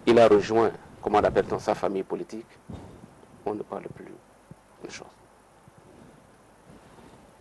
il a rejoint, comment on appelle dans sa famille politique, on ne parle plus de choses.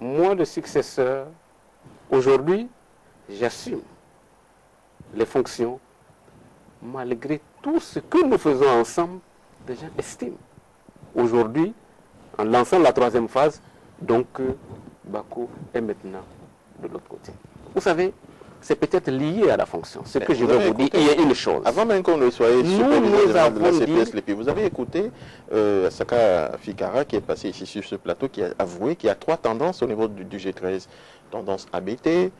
Moi, le successeur, aujourd'hui, j'assume les fonctions, malgré tout ce que nous faisons ensemble, les gens estiment. Aujourd'hui, en lançant la 3e phase, donc Bako est maintenant de l'autre côté. Vous savez, c'est peut-être lié à la fonction. Ce que je veux vous dire, il y a une chose. Avant même qu'on ne soit superviseur général de la CPS-LP, vous avez écouté Saka Fikara qui est passé ici sur ce plateau, qui a avoué qu'il y a 3 tendances au niveau du G13. Tendance ABT,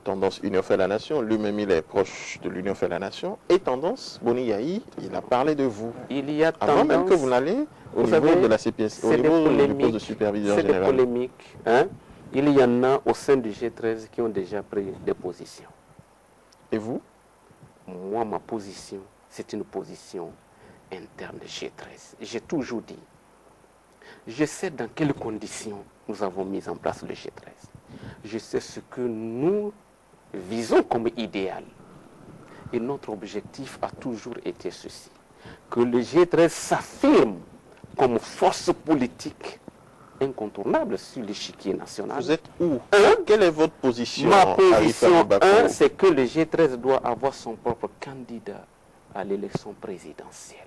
tendance Union fait la Nation, lui-même il est proche de l'Union fait la Nation, et tendance Boni Yahi, il a parlé de vous. Il y a tendance, avant même que vous n'allez au niveau de la CPS, au niveau du poste de superviseur général. C'est des polémiques, hein? Il y en a au sein du G13 qui ont déjà pris des positions. Et vous? Moi, ma position, c'est une position interne de G13. J'ai toujours dit, je sais dans quelles conditions nous avons mis en place le G13. Je sais ce que nous visons comme idéal. Et notre objectif a toujours été ceci, que le G13 s'affirme comme force politique incontournable sur l'échiquier national. Vous êtes où? Quelle est votre position? Ma position, c'est que le G13 doit avoir son propre candidat à l'élection présidentielle.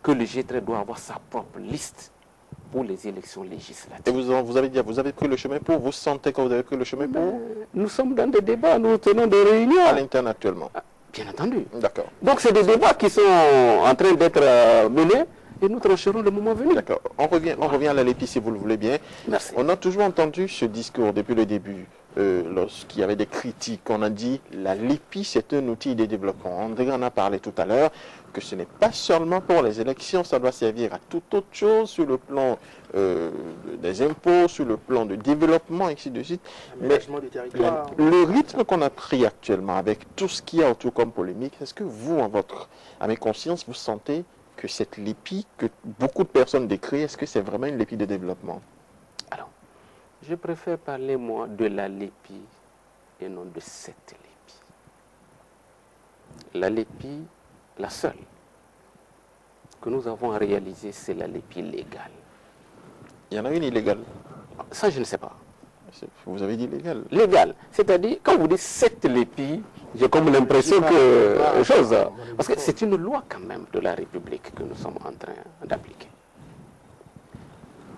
Que le G13 doit avoir sa propre liste pour les élections législatives. Et vous avez dit, vous avez pris le chemin pour? Vous sentez que vous avez pris le chemin pour? Nous sommes dans des débats, nous tenons des réunions. À l'interne actuellement? Bien entendu. D'accord. Donc c'est des débats qui sont en train d'être menés. Et nous trancherons le moment venu. D'accord. On revient à la LEPI si vous le voulez bien. Merci. On a toujours entendu ce discours depuis le début, lorsqu'il y avait des critiques. On a dit la LEPI c'est un outil de développement. André en a parlé tout à l'heure, que ce n'est pas seulement pour les élections, ça doit servir à toute autre chose sur le plan des impôts, sur le plan de développement, ainsi de suite. Mais le rythme qu'on a pris actuellement, avec tout ce qu'il y a autour comme polémique, est-ce que vous, à mes consciences, vous sentez que cette LEPI que beaucoup de personnes décrivent, est-ce que c'est vraiment une LEPI de développement? Alors, je préfère parler, moi, de la LEPI et non de cette LEPI. La LEPI, la seule que nous avons réalisée, c'est la LEPI légale. Il y en a une illégale? Ça, je ne sais pas. Vous avez dit légale? Légale. C'est-à-dire, quand vous dites cette LEPI, j'ai comme l'impression que... parce que c'est une loi quand même de la République que nous sommes en train d'appliquer.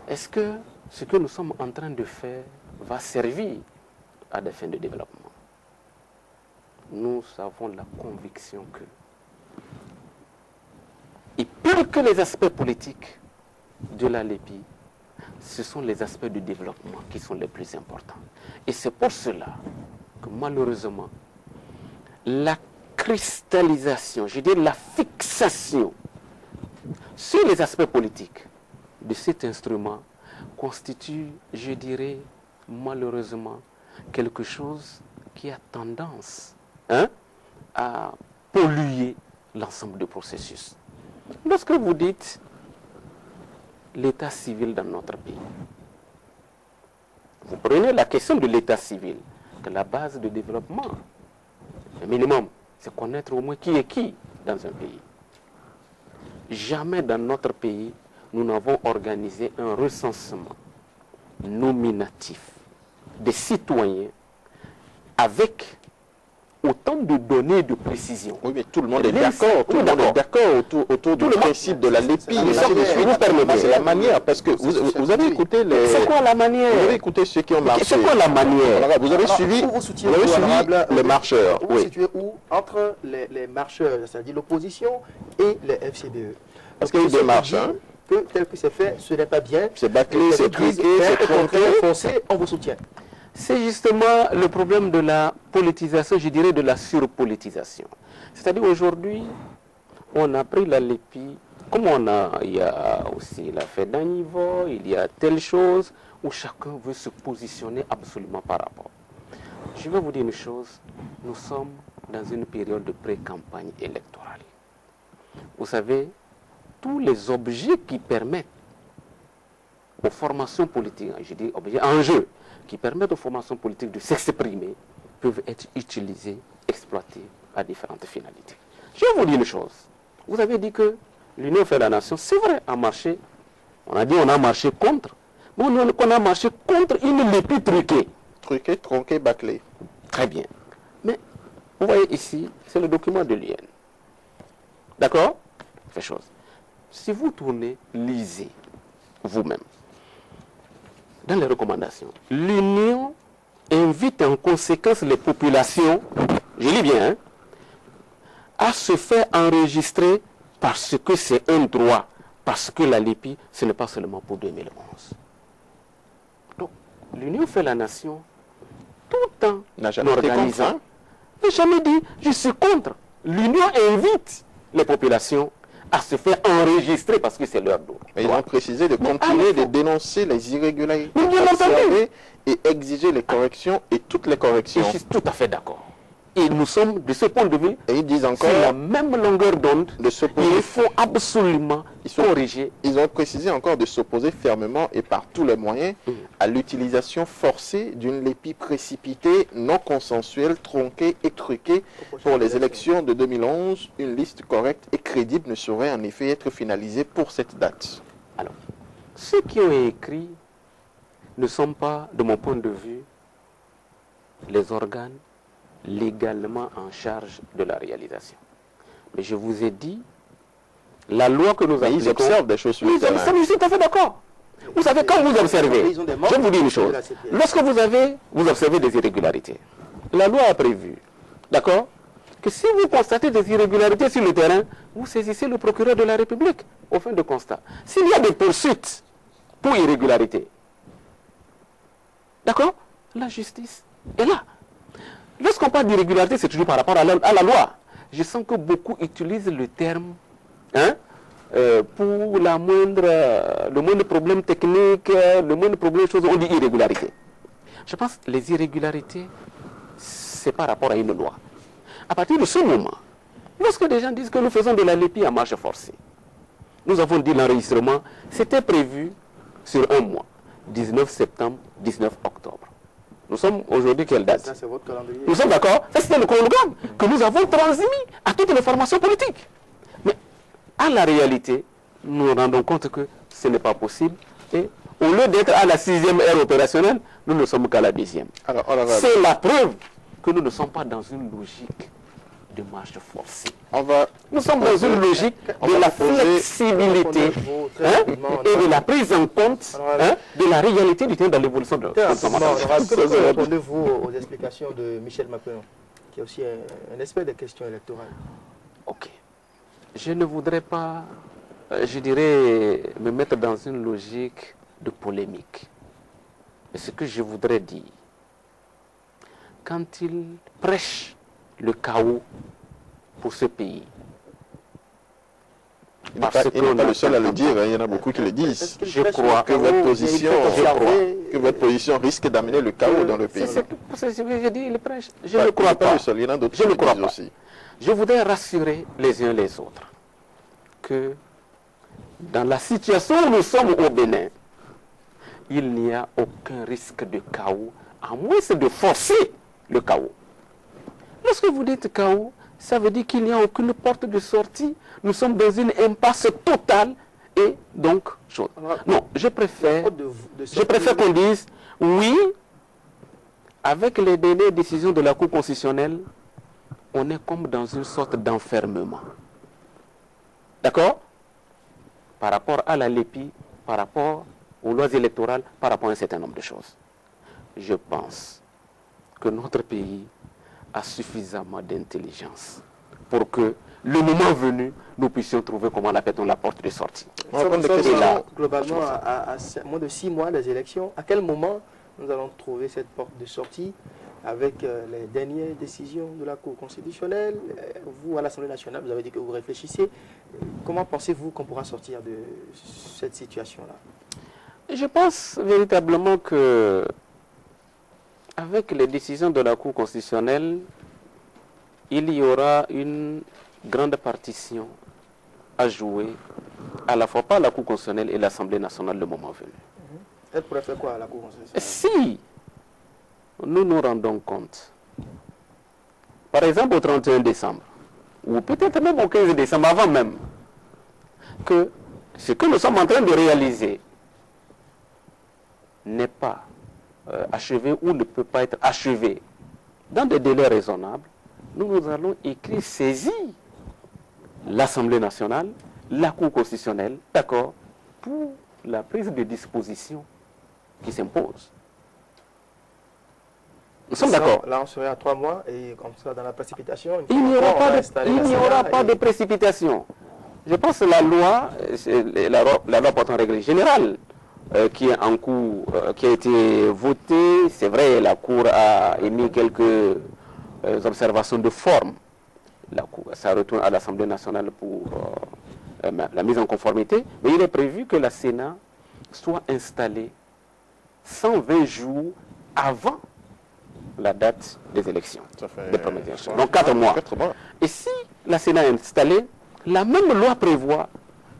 Est-ce que ce que nous sommes en train de faire va servir à des fins de développement? Nous avons la conviction que, et plus que les aspects politiques de la LEPI, ce sont les aspects du développement qui sont les plus importants. Et c'est pour cela que malheureusement, la cristallisation, je dis la fixation sur les aspects politiques de cet instrument constitue, je dirais, malheureusement, quelque chose qui a tendance à polluer l'ensemble du processus. Lorsque vous dites l'état civil dans notre pays, vous prenez la question de l'état civil, que la base de développement, le minimum, c'est connaître au moins qui est qui dans un pays. Jamais dans notre pays, nous n'avons organisé un recensement nominatif des citoyens avec autant de données de précision. Oui, mais tout le monde est d'accord. Tout le monde est d'accord autour du principe de la LEPI. C'est la manière, parce que vous avez écouté les... C'est quoi la manière? Vous avez écouté ceux qui ont marché. C'est quoi la manière? Vous avez suivi les marcheurs. Vous situez où entre les marcheurs, c'est-à-dire l'opposition, et les FCDE? Parce qu'il y a eu des marches. Que tel que c'est fait, ce n'est pas bien. C'est bâclé, c'est truqué, c'est tronqué. Foncé, on vous soutient. C'est justement le problème de la politisation, je dirais de la surpolitisation. C'est-à-dire aujourd'hui, on a pris la LEPI, comme il y a aussi l'affaire d'Anivo, il y a telle chose où chacun veut se positionner absolument par rapport. Je vais vous dire une chose, nous sommes dans une période de pré-campagne électorale. Vous savez, tous les objets qui permettent aux formations politiques, je dis objets enjeux, qui permettent aux formations politiques de s'exprimer, peuvent être utilisés, exploités à différentes finalités. Je vais vous dire une chose. Vous avez dit que l'Union fait la nation. C'est vrai, a marché. On a dit on a marché contre. Mais on a marché contre une lépie truquée. Truqué, tronqué, bâclé. Très bien. Mais vous voyez ici, c'est le document de l'UN. D'accord? Fait chose. Si vous tournez, lisez vous-même. Dans les recommandations, l'Union invite en conséquence les populations, je lis bien, hein, à se faire enregistrer parce que c'est un droit, parce que la LEPI, ce n'est pas seulement pour 2011. Donc, l'Union fait la nation tout en N'a jamais été organisant. contre, hein? N'a jamais dit, je suis contre. L'Union invite les populations à se faire enregistrer parce que c'est leur droit. Mais ils ont précisé de continuer de dénoncer les irrégularités Mais bien entendu. observées et exiger les corrections et toutes les corrections. Je suis tout à fait d'accord. Et nous sommes, de ce point de vue, Et ils disent encore sur la même longueur d'onde. de s'opposer. Il faut absolument corriger. Ils ont précisé encore de s'opposer fermement et par tous les moyens à l'utilisation forcée d'une lépie précipitée, non consensuelle, tronquée et truquée pour les élections de 2011. Une liste correcte et crédible ne saurait en effet être finalisée pour cette date. Alors, ceux qui ont écrit ne sont pas, de mon point de vue, les organes légalement en charge de la réalisation. Mais je vous ai dit, la loi que nous Mais ils appliquons... observent des choses sur le Ils terrain. observent, je suis tout à fait d'accord. Vous savez, quand vous observez, Ils ont des membres je vous dis une de chose, la CPS. lorsque vous observez des irrégularités, la loi a prévu, d'accord, que si vous constatez des irrégularités sur le terrain, vous saisissez le procureur de la République au fin de constat. S'il y a des poursuites pour irrégularité, d'accord, la justice est là. Lorsqu'on parle d'irrégularité, c'est toujours par rapport à la loi. Je sens que beaucoup utilisent le terme, hein, pour le moindre problème technique, le moindre problème de choses, on dit irrégularité. Je pense que les irrégularités, c'est par rapport à une loi. À partir de ce moment, lorsque des gens disent que nous faisons de la LEPI à marche forcée, nous avons dit l'enregistrement, c'était prévu sur un mois, 19 septembre, 19 octobre. Nous sommes aujourd'hui quelle date? Ça, c'est votre calendrier. Nous sommes d'accord? Ça, c'était le chronogramme que nous avons transmis à toutes les formations politiques. Mais à la réalité, nous nous rendons compte que ce n'est pas possible. Et au lieu d'être à la 6e ère opérationnelle, nous ne sommes qu'à la 2e. Alors, C'est la preuve que nous ne sommes pas dans une logique de marche forcée. Nous sommes dans une logique de la flexibilité, hein, et de la prise en compte, hein, de la réalité du temps dans l'évolution de Que répondez-vous aux explications de Michel Macron, qui est aussi un expert des questions électorales? Ok. Je ne voudrais pas, je dirais, me mettre dans une logique de polémique. Mais ce que je voudrais dire, quand il prêche le chaos pour ce pays, il n'est pas le seul à le dire, hein, il y en a beaucoup qui le disent. Je crois que votre position risque d'amener le chaos dans le pays. C'est ce que j'ai dit, il prêche. Je Pas- ne crois pas pas. le seul, il y en a d'autres Je qui ne le crois disent pas. aussi. Je voudrais rassurer les uns les autres que dans la situation où nous sommes au Bénin, il n'y a aucun risque de chaos, à moins de forcer le chaos. Lorsque vous dites chaos, ça veut dire qu'il n'y a aucune porte de sortie. Nous sommes dans une impasse totale et donc chose. Non, je préfère qu'on dise oui, avec les dernières décisions de la Cour constitutionnelle, on est comme dans une sorte d'enfermement. D'accord? Par rapport à la LEPI, par rapport aux lois électorales, par rapport à un certain nombre de choses. Je pense que notre pays a suffisamment d'intelligence pour que, le moment venu, nous puissions trouver comment l'appelle-t-on la porte de sortie. Globalement, à moins de 6 mois des élections, à quel moment nous allons trouver cette porte de sortie avec les dernières décisions de la Cour constitutionnelle? Vous, à l'Assemblée nationale, vous avez dit que vous réfléchissez. Comment pensez-vous qu'on pourra sortir de cette situation-là? Je pense véritablement que, avec les décisions de la Cour constitutionnelle, il y aura une grande partition à jouer, à la fois par la Cour constitutionnelle et l'Assemblée nationale le moment venu. Elle pourrait faire quoi à la Cour constitutionnelle? Si nous nous rendons compte, par exemple au 31 décembre, ou peut-être même au 15 décembre, avant même, que ce que nous sommes en train de réaliser n'est pas achevé ou ne peut pas être achevé dans des délais raisonnables, nous allons écrire saisir l'Assemblée nationale, la Cour constitutionnelle, d'accord, pour la prise de dispositions qui s'impose. Nous sommes d'accord. Là, on serait à 3 mois et comme ça, dans la précipitation, Il n'y aura pas de précipitation. Je pense que la loi portant règle générale qui est en cours, qui a été votée, c'est vrai, la Cour a émis quelques observations de forme. La Cour, ça retourne à l'Assemblée nationale pour la mise en conformité, mais il est prévu que la Sénat soit installée 120 jours avant la date des élections. Des premières élections. Donc 4 mois. Et si la Sénat est installée, la même loi prévoit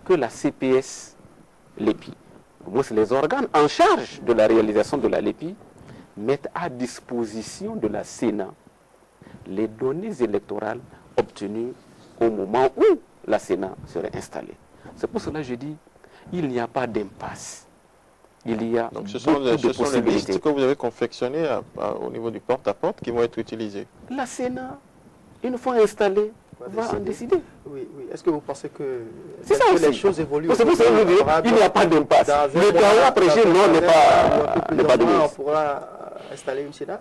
que la CPS, l'EPI, les organes en charge de la réalisation de la LEPI, mettent à disposition de la Sénat les données électorales obtenues au moment où la Sénat serait installée. C'est pour cela que je dis, il n'y a pas d'impasse. Il y a donc ce sont les listes que vous avez confectionnées au niveau du porte-à-porte qui vont être utilisées. La Sénat, une fois installée, va en décider. Oui. Est-ce que vous pensez que, les choses évoluent? C'est pour ça que je dis, il n'y a pas d'impasse. Le chaos après non n'est pas de mise. On pourra installer une Sénat?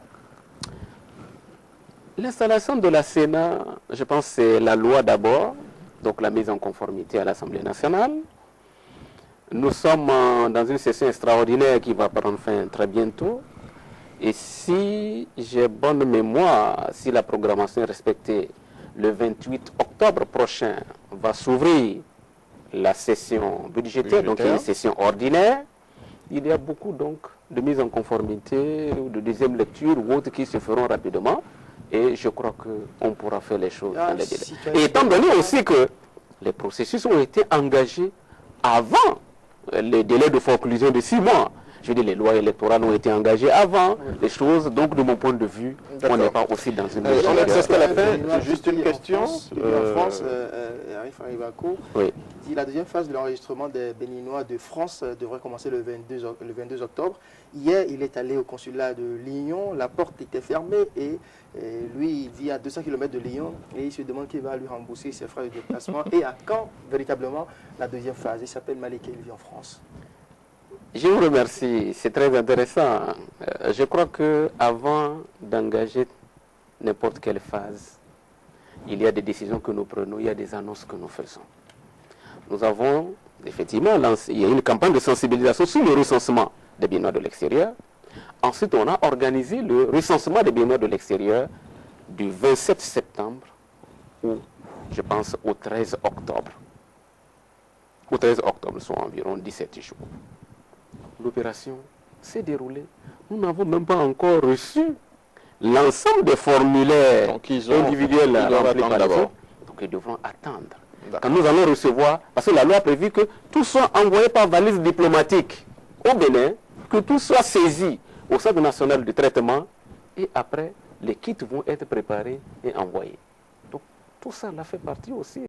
L'installation de la Sénat, je pense que c'est la loi d'abord, donc la mise en conformité à l'Assemblée nationale. Nous sommes dans une session extraordinaire qui va prendre fin très bientôt. Et si j'ai bonne mémoire, si la programmation est respectée, le 28 octobre prochain va s'ouvrir la session budgétaire, donc une session ordinaire. Il y a beaucoup donc de mise en conformité ou de deuxième lecture ou autres qui se feront rapidement. Et je crois qu'on pourra faire les choses dans les délais. Et étant donné aussi que les processus ont été engagés avant les délais de conclusion de 6 mois. Je dis, les lois électorales ont été engagées avant les choses, donc de mon point de vue, on n'est pas aussi dans une... On est presque à la fin, juste une question. En France, Arif Aribako oui. dit la deuxième phase de l'enregistrement des Béninois de France devrait commencer le 22 octobre. Hier, il est allé au consulat de Lyon, la porte était fermée et lui, il vit à 200 km de Lyon et il se demande qui va lui rembourser ses frais de déplacement et à quand véritablement la deuxième phase. Il s'appelle Malik et il vit en France. Je vous remercie, c'est très intéressant. Je crois qu'avant d'engager n'importe quelle phase, il y a des décisions que nous prenons, il y a des annonces que nous faisons. Nous avons effectivement lancé, il y a une campagne de sensibilisation sur le recensement des Béninois de l'extérieur. Ensuite, on a organisé le recensement des Béninois de l'extérieur du 27 septembre ou, je pense, au 13 octobre. Au 13 octobre, soit environ 17 jours. L'opération s'est déroulée. Nous n'avons même pas encore reçu l'ensemble des formulaires individuels remplis par les autres. Donc ils devront attendre. Quand nous allons recevoir, parce que la loi a prévu que tout soit envoyé par valise diplomatique au Bénin, que tout soit saisi au Centre national de traitement et après, les kits vont être préparés et envoyés. Donc tout ça là fait partie aussi